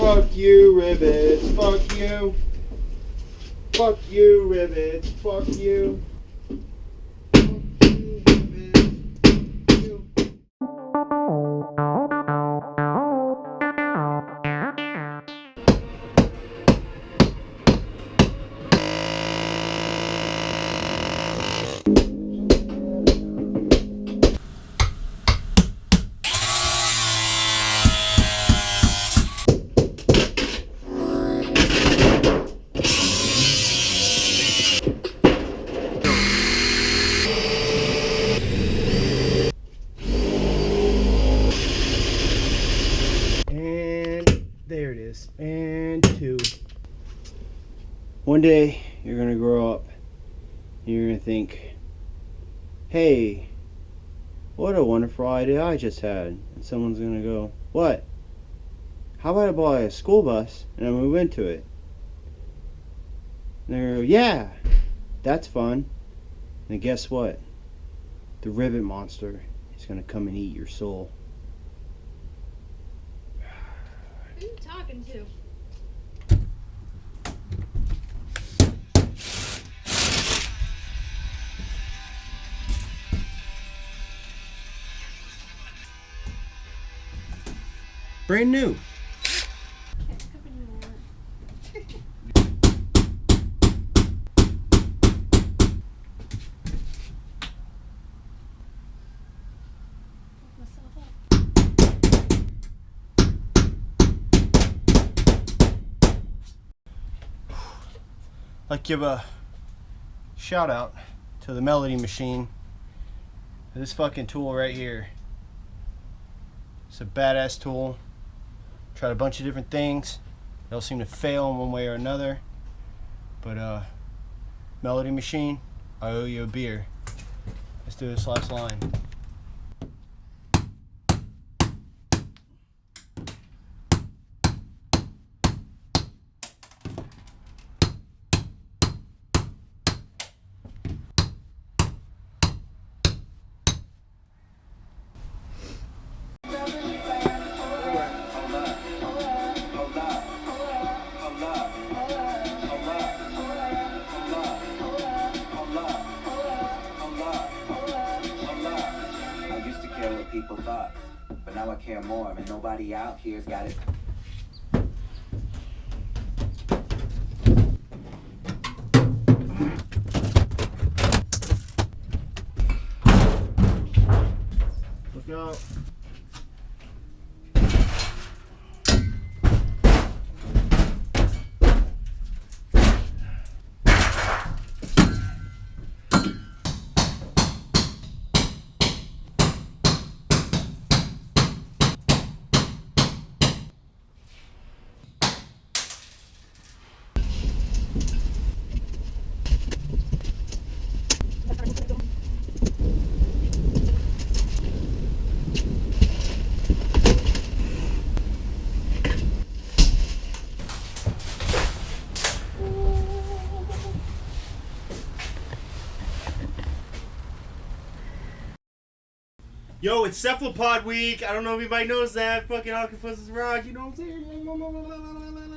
Fuck you, rivets. Fuck you. Fuck you, rivets. Fuck you. Fuck you, rivets. Fuck you. There it is. And 2. One day you're gonna grow up and you're gonna think, hey, what a wonderful idea I just had. And someone's gonna go, what? How about I buy a school bus and I move into it? And they're gonna go, yeah, that's fun. And guess what? The rivet monster is gonna come and eat your soul. Who are you talking to? Brand new. I'd give a shout out to the Melody Machine. This fucking tool right here. It's a badass tool. Tried a bunch of different things. They all seem to fail in one way or another. But Melody Machine, I owe you a beer. Let's do this last line. People thought, but now I care more. I mean, nobody out here's got it. Look out. Yo, it's Cephalopod week. I don't know if anybody knows that. Fucking octopuses rock. You know what I'm saying?